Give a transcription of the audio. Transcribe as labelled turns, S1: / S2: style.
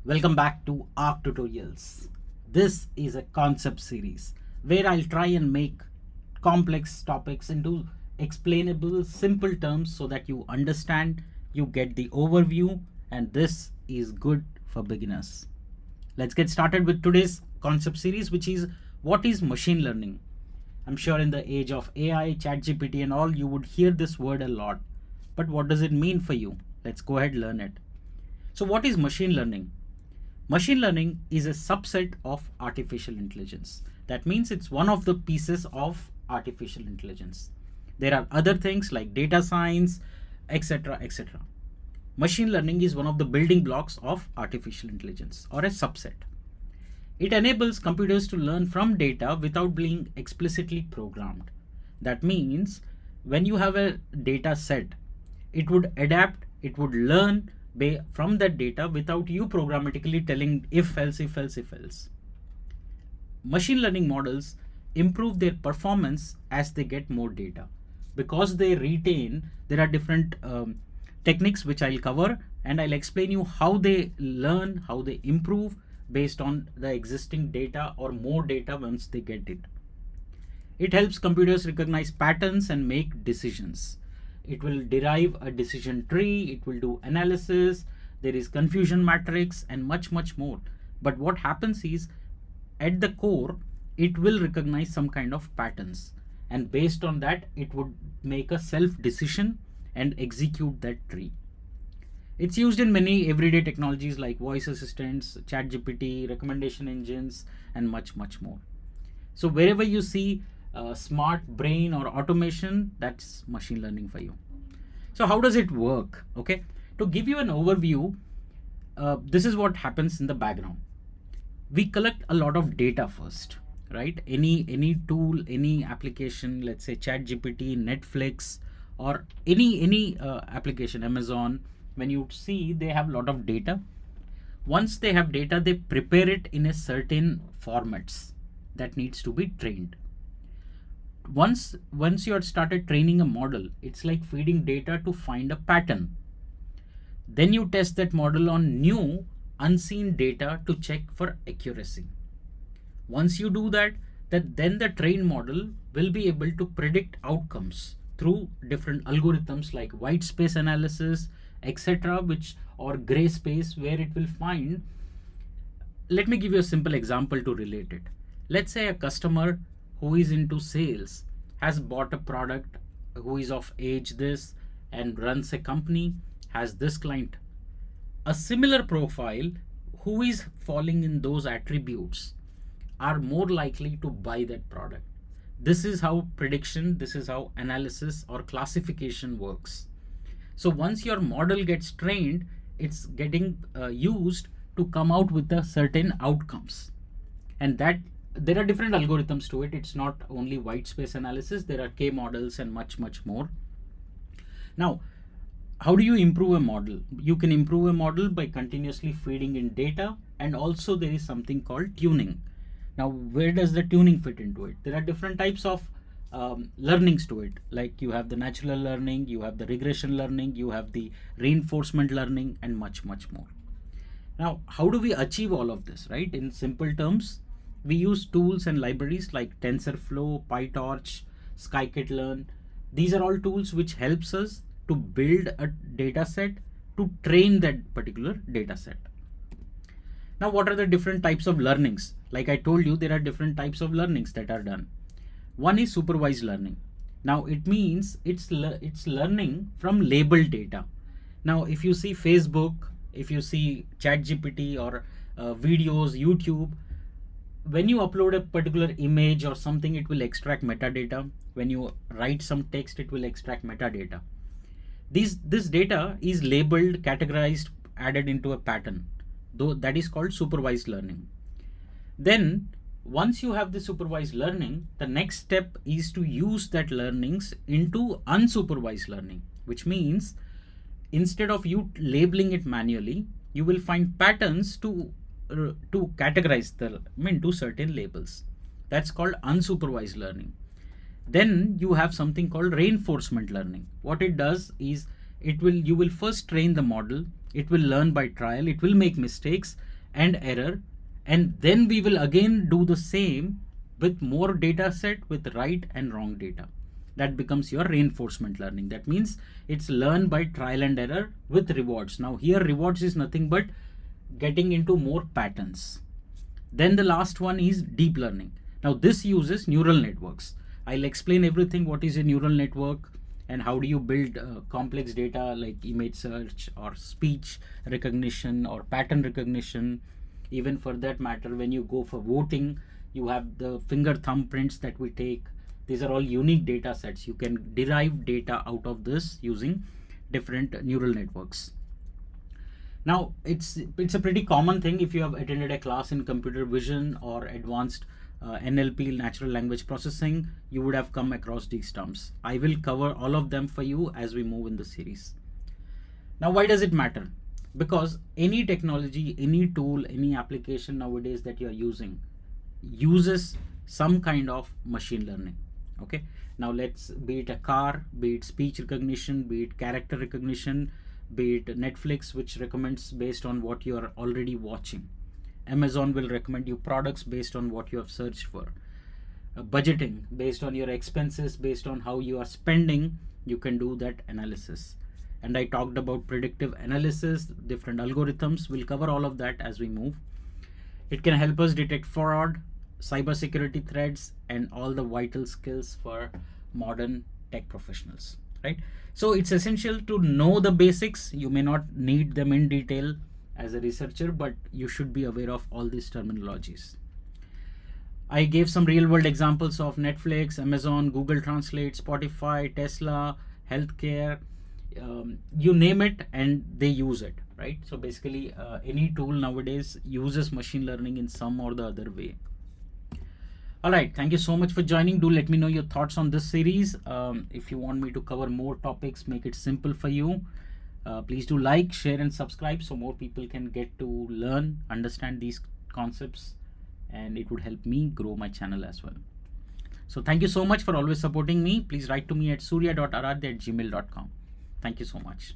S1: Welcome back to Arc Tutorials. This is a concept series where I'll try and make complex topics into explainable, simple terms so that you understand, you get the overview, and this is good for beginners. Let's get started with today's concept series, which is what is machine learning. I'm sure in the age of AI, ChatGPT, and all, you would hear this word a lot. But what does it mean for you? Let's go ahead and learn it. So, what is machine learning? Machine learning is a subset of artificial intelligence. That means it's one of the pieces of artificial intelligence. There are other things like data science, etc. etc. Machine learning is one of the building blocks of artificial intelligence or a subset. It enables computers to learn from data without being explicitly programmed. That means when you have a data set, it would adapt, it would learn from that data without you programmatically telling if else, if else, if else. Machine learning models improve their performance as they get more data. Because they retain, there are different techniques which I'll cover, and I'll explain you how they learn, how they improve based on the existing data or more data once they get it. It helps computers recognize patterns and make decisions. It will derive a decision tree, it will do analysis, there is confusion matrix and much more. But what happens is, at the core, it will recognize some kind of patterns, and based on that it would make a self decision and execute that tree. It's used in many everyday technologies like voice assistants, ChatGPT, recommendation engines, and much more. So wherever you see smart brain or automation, that's machine learning for you. So how does it work? Okay, to give you an overview, this is what happens in the background. We collect a lot of data first, right? Any tool, any application, let's say ChatGPT, Netflix, or any application, Amazon, when you see, they have a lot of data. Once they have data, they prepare it in a certain formats that needs to be trained. Once you have started training a model, it's like feeding data to find a pattern. Then you test that model on new unseen data to check for accuracy. Once you do that, then the trained model will be able to predict outcomes through different algorithms like white space analysis, etc., or gray space, where it will find. Let me give you a simple example to relate it. Let's say a customer who is into sales has bought a product, who is of age this and runs a company, has this client. A similar profile who is falling in those attributes are more likely to buy that product. This is how prediction, this is how analysis or classification works. So once your model gets trained, it's getting used to come out with the certain outcomes, and that there are different algorithms to it. It's not only white space analysis, there are K models and much more. Now, how do you improve a model? You can improve a model by continuously feeding in data, and also there is something called tuning. Now, where does the tuning fit into it? There are different types of learnings to it. Like you have the natural learning, you have the regression learning, you have the reinforcement learning, and much more. Now, how do we achieve all of this, right? In simple terms, we use tools and libraries like TensorFlow, PyTorch, Scikit-learn. These are all tools which helps us to build a data set to train that particular data set. Now, what are the different types of learnings? Like I told you, there are different types of learnings that are done. One is supervised learning. Now, it means it's learning from labeled data. Now, if you see Facebook, if you see ChatGPT or videos, YouTube, when you upload a particular image or something, it will extract metadata. When you write some text, it will extract metadata. This data is labeled, categorized, added into a pattern. Though that is called supervised learning. Then once you have the supervised learning, the next step is to use that learnings into unsupervised learning, which means instead of you labeling it manually, you will find patterns to categorize into certain labels. That's called unsupervised learning. Then you have something called reinforcement learning. What it does is you will first train the model, it will learn by trial, it will make mistakes, and error, and then we will again do the same with more data set with right and wrong data. That becomes your reinforcement learning. That means it's learn by trial and error with rewards. Now here rewards is nothing but getting into more patterns. Then the last one is deep learning. Now this uses neural networks. I'll explain everything what is a neural network and how do you build complex data like image search or speech recognition or pattern recognition. Even for that matter, when you go for voting, you have the finger thumbprints that we take. These are all unique data sets. You can derive data out of this using different neural networks. Now it's a pretty common thing. If you have attended a class in computer vision or advanced NLP, natural language processing, you would have come across these terms. I will cover all of them for you as we move in the series. Now why does it matter? Because any technology, any tool, any application nowadays that you are using uses some kind of machine learning. Okay, now let's, be it a car, be it speech recognition, be it character recognition, be it Netflix, which recommends based on what you are already watching. Amazon will recommend you products based on what you have searched for. Budgeting, based on your expenses, based on how you are spending, you can do that analysis. And I talked about predictive analysis, different algorithms. We'll cover all of that as we move. It can help us detect fraud, cybersecurity threats, and all the vital skills for modern tech professionals, right? So it's essential to know the basics. You may not need them in detail as a researcher, but you should be aware of all these terminologies. I gave some real world examples of Netflix, Amazon, Google Translate, Spotify, Tesla, healthcare, you name it, and they use it, right? So basically any tool nowadays uses machine learning in some or the other way. All right, thank you so much for joining. Do let me know your thoughts on this series. If you want me to cover more topics, make it simple for you, please do like, share, and subscribe so more people can get to learn, understand these concepts, and it would help me grow my channel as well. So thank you so much for always supporting me. Please write to me at surya.aradhya@gmail.com. Thank you so much.